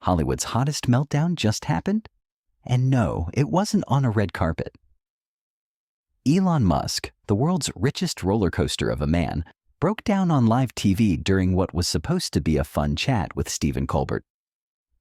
Hollywood's hottest meltdown just happened? And no, it wasn't on a red carpet. Elon Musk, the world's richest roller coaster of a man, broke down on live TV during what was supposed to be a fun chat with Stephen Colbert.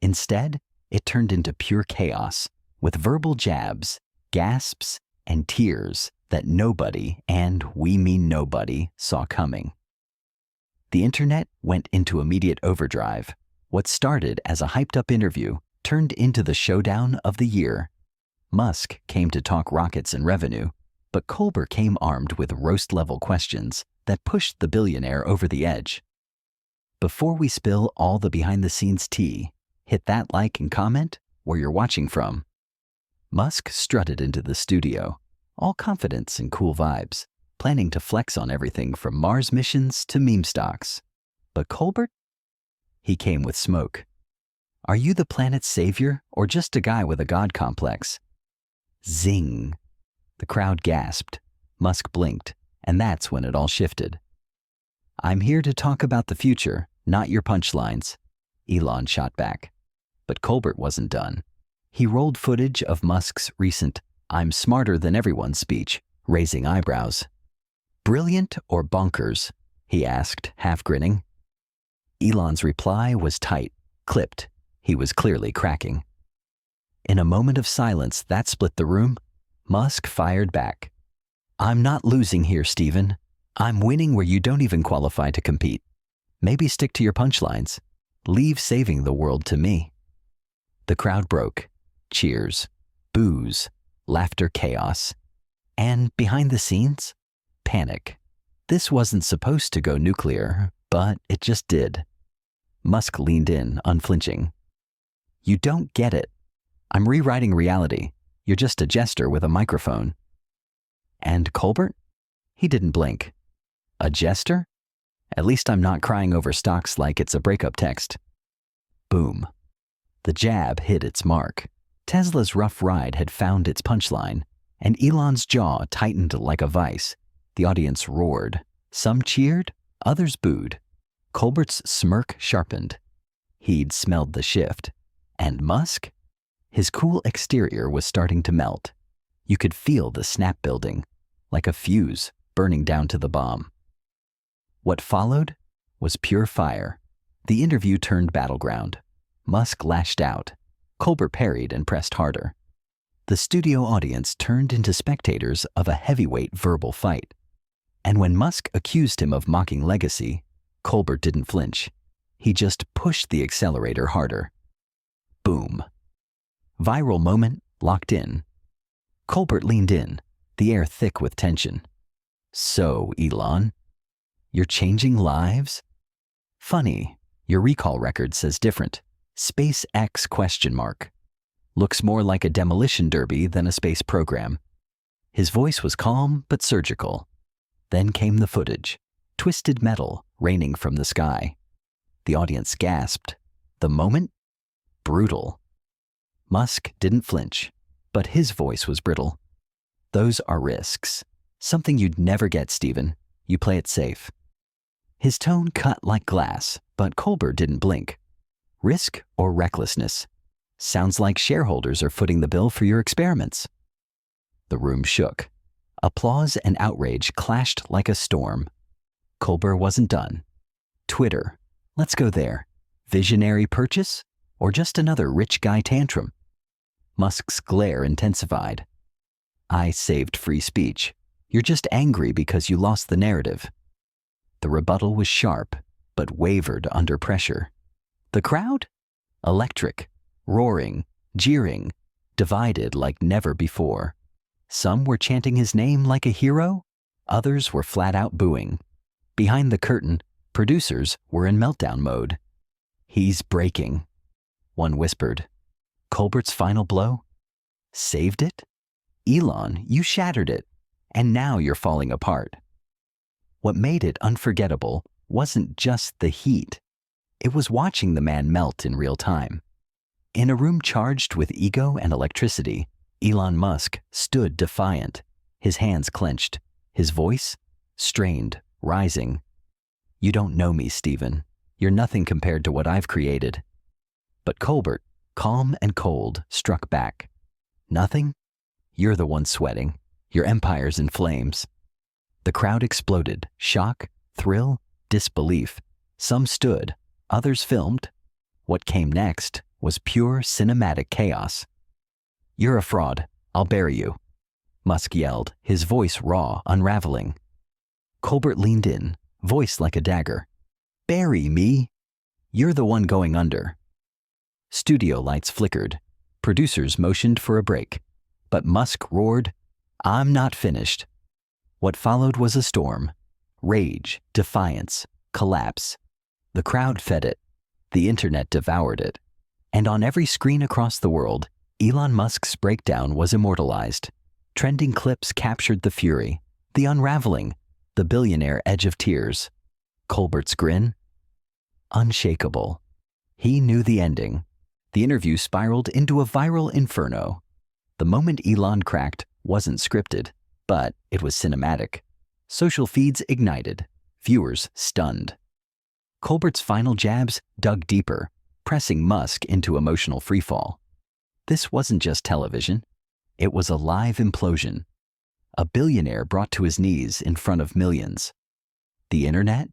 Instead, it turned into pure chaos, with verbal jabs, gasps, and tears that nobody, and we mean nobody, saw coming. The internet went into immediate overdrive. What started as a hyped-up interview turned into the showdown of the year. Musk came to talk rockets and revenue, but Colbert came armed with roast-level questions that pushed the billionaire over the edge. Before we spill all the behind-the-scenes tea, hit that like and comment where you're watching from. Musk strutted into the studio, all confidence and cool vibes, planning to flex on everything from Mars missions to meme stocks. But Colbert? He came with smoke. Are you the planet's savior or just a guy with a god complex? Zing. The crowd gasped. Musk blinked, and that's when it all shifted. I'm here to talk about the future, not your punchlines, Elon shot back. But Colbert wasn't done. He rolled footage of Musk's recent "I'm smarter than everyone" speech, raising eyebrows. Brilliant or bonkers? He asked, half grinning. Elon's reply was tight, clipped. He was clearly cracking. In a moment of silence that split the room, Musk fired back. I'm not losing here, Stephen. I'm winning where you don't even qualify to compete. Maybe stick to your punchlines. Leave saving the world to me. The crowd broke. Cheers, boos, laughter, chaos. And behind the scenes, panic. This wasn't supposed to go nuclear, but it just did. Musk leaned in, unflinching. You don't get it. I'm rewriting reality. You're just a jester with a microphone. And Colbert? He didn't blink. A jester? At least I'm not crying over stocks like it's a breakup text. Boom. The jab hit its mark. Tesla's rough ride had found its punchline, and Elon's jaw tightened like a vice. The audience roared. Some cheered, others booed. Colbert's smirk sharpened. He'd smelled the shift. And Musk? His cool exterior was starting to melt. You could feel the snap building, like a fuse burning down to the bomb. What followed was pure fire. The interview turned battleground. Musk lashed out. Colbert parried and pressed harder. The studio audience turned into spectators of a heavyweight verbal fight. And when Musk accused him of mocking legacy, Colbert didn't flinch. He just pushed the accelerator harder. Boom. Viral moment locked in. Colbert leaned in, the air thick with tension. So, Elon, you're changing lives? Funny, your recall record says different. SpaceX ? Looks more like a demolition derby than a space program. His voice was calm but surgical. Then came the footage, twisted metal raining from the sky. The audience gasped. The moment? Brutal. Musk didn't flinch, but his voice was brittle. Those are risks. Something you'd never get, Stephen. You play it safe. His tone cut like glass, but Colbert didn't blink. Risk or recklessness? Sounds like shareholders are footing the bill for your experiments. The room shook. Applause and outrage clashed like a storm. Colbert wasn't done. Twitter. Let's go there. Visionary purchase? Or just another rich guy tantrum? Musk's glare intensified. I saved free speech. You're just angry because you lost the narrative. The rebuttal was sharp, but wavered under pressure. The crowd? Electric, roaring, jeering, divided like never before. Some were chanting his name like a hero, others were flat out booing. Behind the curtain, producers were in meltdown mode. He's breaking, one whispered. Colbert's final blow? Saved it? Elon, you shattered it, and now you're falling apart. What made it unforgettable wasn't just the heat. It was watching the man melt in real time. In a room charged with ego and electricity, Elon Musk stood defiant, his hands clenched, his voice strained, rising. You don't know me, Stephen. You're nothing compared to what I've created. But Colbert, calm and cold, struck back. Nothing? You're the one sweating. Your empire's in flames. The crowd exploded. Shock, thrill, disbelief. Some stood, others filmed. What came next was pure cinematic chaos. You're a fraud. I'll bury you, Musk yelled, his voice raw, unraveling. Colbert leaned in, voice like a dagger. Bury me? You're the one going under. Studio lights flickered. Producers motioned for a break. But Musk roared, I'm not finished. What followed was a storm. Rage, defiance, collapse. The crowd fed it. The internet devoured it. And on every screen across the world, Elon Musk's breakdown was immortalized. Trending clips captured the fury, the unraveling, the billionaire edge of tears. Colbert's grin? Unshakable. He knew the ending. The interview spiraled into a viral inferno. The moment Elon cracked wasn't scripted, but it was cinematic. Social feeds ignited, viewers stunned. Colbert's final jabs dug deeper, pressing Musk into emotional freefall. This wasn't just television. It was a live implosion. A billionaire brought to his knees in front of millions. The internet?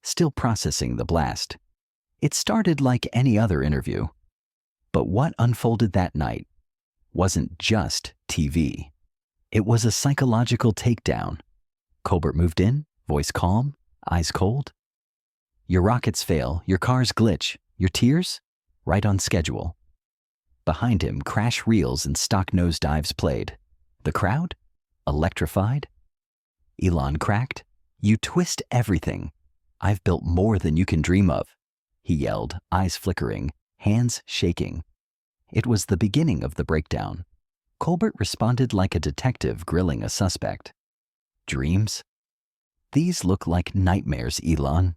Still processing the blast. It started like any other interview. But what unfolded that night wasn't just TV. It was a psychological takedown. Colbert moved in, voice calm, eyes cold. Your rockets fail, your cars glitch, your tears? Right on schedule. Behind him, crash reels and stock nosedives played. The crowd? Electrified. Elon cracked. You twist everything. I've built more than you can dream of, he yelled, eyes flickering, hands shaking. It was the beginning of the breakdown. Colbert responded like a detective grilling a suspect. Dreams? These look like nightmares, Elon.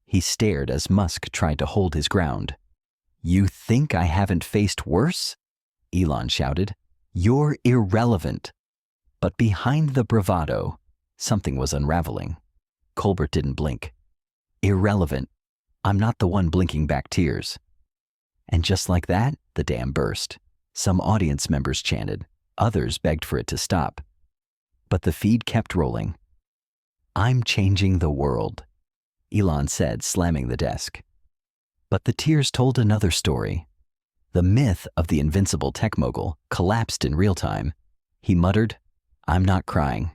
He stared as Musk tried to hold his ground. You think I haven't faced worse? Elon shouted. You're irrelevant. But behind the bravado, something was unraveling. Colbert didn't blink. Irrelevant. I'm not the one blinking back tears. And just like that, the dam burst. Some audience members chanted. Others begged for it to stop. But the feed kept rolling. I'm changing the world, Elon said, slamming the desk. But the tears told another story. The myth of the invincible tech mogul collapsed in real time. He muttered, I'm not crying.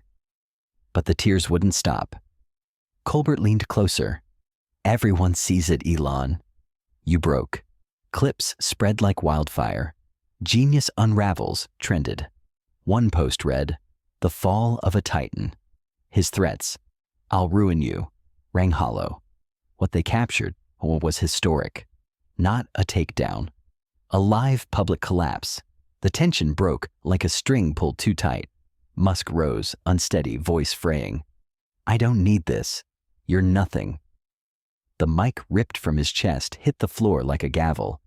But the tears wouldn't stop. Colbert leaned closer. Everyone sees it, Elon. You broke. Clips spread like wildfire. Genius Unravels trended. One post read, The Fall of a Titan. His threats, I'll ruin you, rang hollow. What they captured was historic. Not a takedown. A live public collapse. The tension broke like a string pulled too tight. Musk rose, unsteady, voice fraying. I don't need this. You're nothing. The mic ripped from his chest hit the floor like a gavel.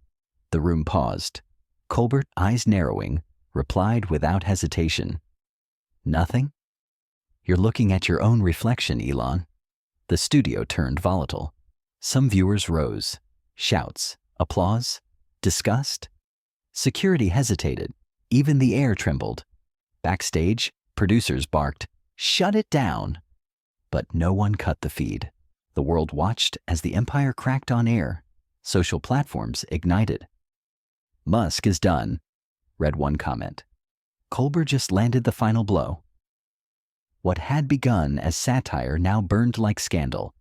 The room paused. Colbert, eyes narrowing, replied without hesitation. Nothing? You're looking at your own reflection, Elon. The studio turned volatile. Some viewers rose. Shouts, applause, disgust. Security hesitated. Even the air trembled. Backstage, producers barked, Shut it down! But no one cut the feed. The world watched as the empire cracked on air. Social platforms ignited. Musk is done, read one comment. Colbert just landed the final blow. What had begun as satire now burned like scandal.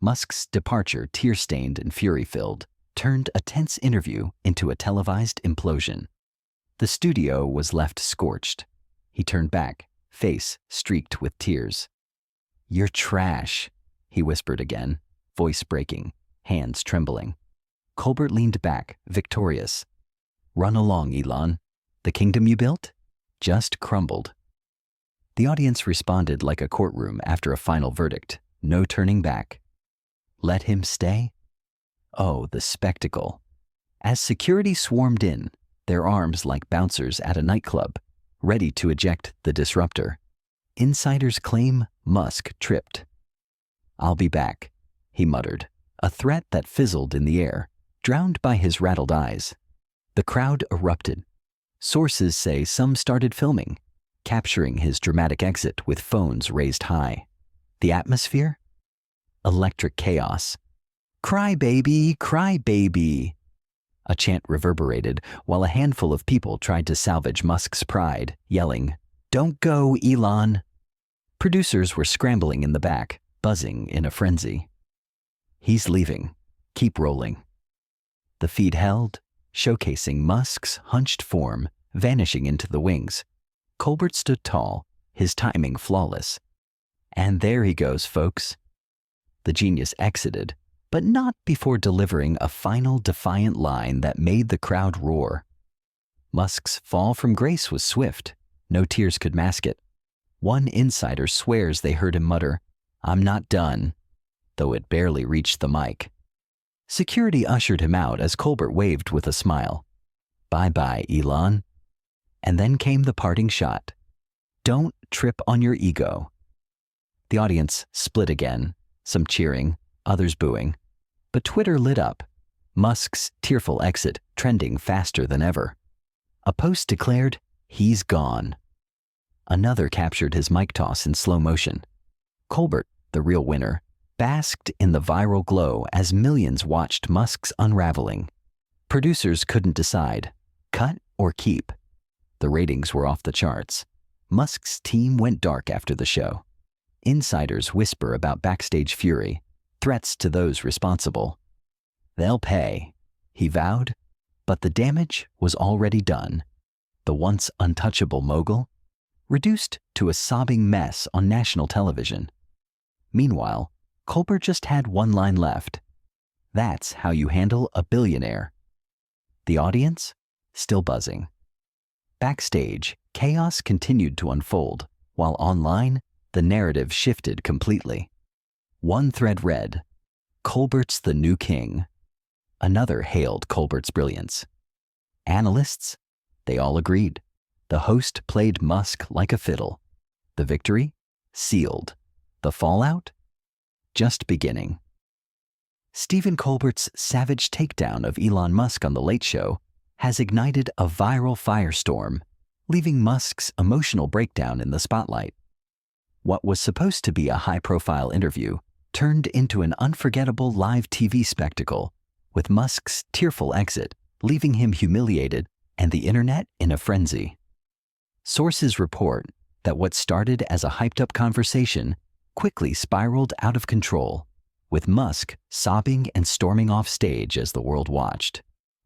Musk's departure, tear-stained and fury-filled, turned a tense interview into a televised implosion. The studio was left scorched. He turned back, face streaked with tears. You're trash, he whispered again, voice breaking, hands trembling. Colbert leaned back, victorious. Run along, Elon. The kingdom you built just crumbled. The audience responded like a courtroom after a final verdict. No turning back. Let him stay? Oh, the spectacle. As security swarmed in, their arms like bouncers at a nightclub, ready to eject the disruptor. Insiders claim Musk tripped. I'll be back, he muttered, a threat that fizzled in the air. Drowned by his rattled eyes, the crowd erupted. Sources say some started filming, capturing his dramatic exit with phones raised high. The atmosphere? Electric chaos. "Cry baby, cry baby." A chant reverberated while a handful of people tried to salvage Musk's pride, yelling, "Don't go, Elon." Producers were scrambling in the back, buzzing in a frenzy. "He's leaving. Keep rolling." The feed held, showcasing Musk's hunched form vanishing into the wings. Colbert stood tall, his timing flawless. "And there he goes, folks." The genius exited, but not before delivering a final defiant line that made the crowd roar. Musk's fall from grace was swift. No tears could mask it. One insider swears they heard him mutter, "I'm not done," though it barely reached the mic. Security ushered him out as Colbert waved with a smile. "Bye-bye, Elon." And then came the parting shot. "Don't trip on your ego." The audience split again, some cheering, others booing. But Twitter lit up, Musk's tearful exit trending faster than ever. A post declared, "He's gone." Another captured his mic toss in slow motion. Colbert, the real winner, basked in the viral glow as millions watched Musk's unraveling. Producers couldn't decide, cut or keep. The ratings were off the charts. Musk's team went dark after the show. Insiders whisper about backstage fury, threats to those responsible. "They'll pay," he vowed, but the damage was already done. The once untouchable mogul, reduced to a sobbing mess on national television. Meanwhile, Colbert just had one line left. "That's how you handle a billionaire." The audience, still buzzing. Backstage, chaos continued to unfold, while online, the narrative shifted completely. One thread read, "Colbert's the new king." Another hailed Colbert's brilliance. Analysts, they all agreed. The host played Musk like a fiddle. The victory? Sealed. The fallout? Just beginning. Stephen Colbert's savage takedown of Elon Musk on The Late Show has ignited a viral firestorm, leaving Musk's emotional breakdown in the spotlight. What was supposed to be a high-profile interview turned into an unforgettable live TV spectacle, with Musk's tearful exit leaving him humiliated and the internet in a frenzy. Sources report that what started as a hyped-up conversation quickly spiraled out of control, with Musk sobbing and storming off stage as the world watched.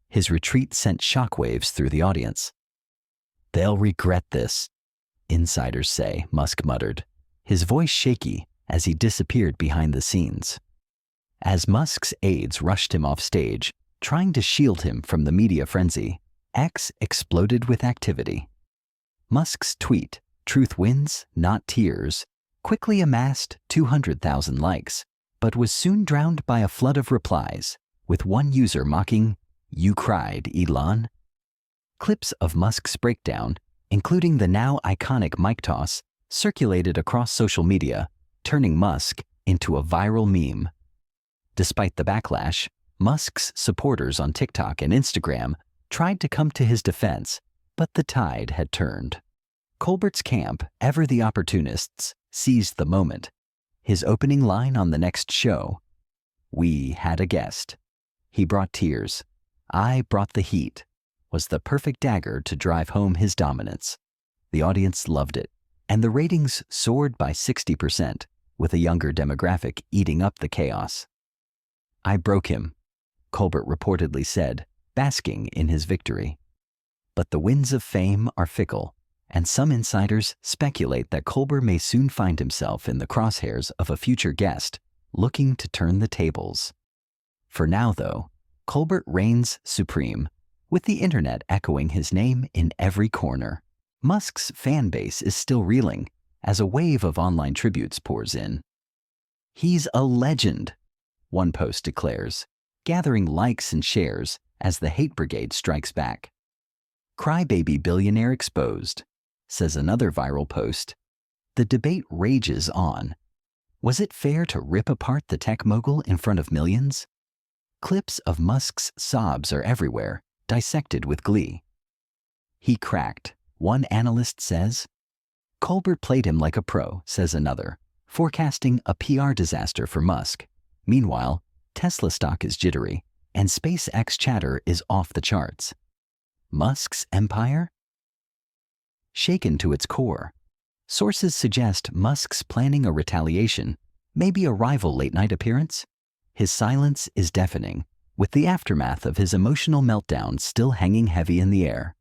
His retreat sent shockwaves through the audience. "They'll regret this," insiders say, Musk muttered, his voice shaky as he disappeared behind the scenes. As Musk's aides rushed him off stage, trying to shield him from the media frenzy, X exploded with activity. Musk's tweet, "Truth wins, not tears," quickly amassed 200,000 likes, but was soon drowned by a flood of replies, with one user mocking, "You cried, Elon." Clips of Musk's breakdown, including the now iconic mic toss, circulated across social media, turning Musk into a viral meme. Despite the backlash, Musk's supporters on TikTok and Instagram tried to come to his defense, but the tide had turned. Colbert's camp, ever the opportunists, seized the moment. His opening line on the next show, "We had a guest. He brought tears. I brought the heat," was the perfect dagger to drive home his dominance. The audience loved it, and the ratings soared by 60%, with a younger demographic eating up the chaos. "I broke him," Colbert reportedly said, basking in his victory. But the winds of fame are fickle, and some insiders speculate that Colbert may soon find himself in the crosshairs of a future guest looking to turn the tables. For now, though, Colbert reigns supreme, with the internet echoing his name in every corner. Musk's fan base is still reeling as a wave of online tributes pours in. "He's a legend," one post declares, gathering likes and shares as the hate brigade strikes back. "Crybaby billionaire exposed," says another viral post. The debate rages on. Was it fair to rip apart the tech mogul in front of millions? Clips of Musk's sobs are everywhere, dissected with glee. He cracked, one analyst says. Colbert played him like a pro, says another, forecasting a PR disaster for Musk. Meanwhile, Tesla stock is jittery, and SpaceX chatter is off the charts. Musk's empire? Shaken to its core. Sources suggest Musk's planning a retaliation, maybe a rival late-night appearance. His silence is deafening, with the aftermath of his emotional meltdown still hanging heavy in the air.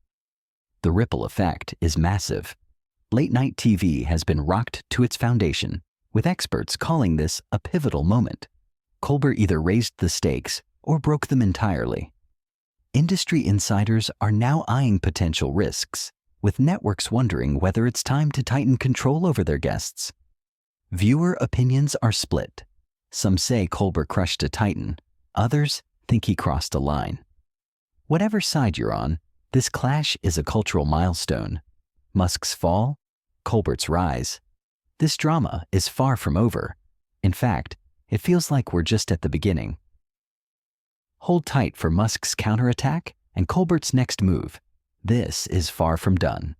The ripple effect is massive. Late-night TV has been rocked to its foundation, with experts calling this a pivotal moment. Colbert either raised the stakes or broke them entirely. Industry insiders are now eyeing potential risks, with networks wondering whether it's time to tighten control over their guests. Viewer opinions are split. Some say Colbert crushed a titan. Others think he crossed a line. Whatever side you're on, this clash is a cultural milestone. Musk's fall, Colbert's rise. This drama is far from over. In fact, it feels like we're just at the beginning. Hold tight for Musk's counterattack and Colbert's next move. This is far from done.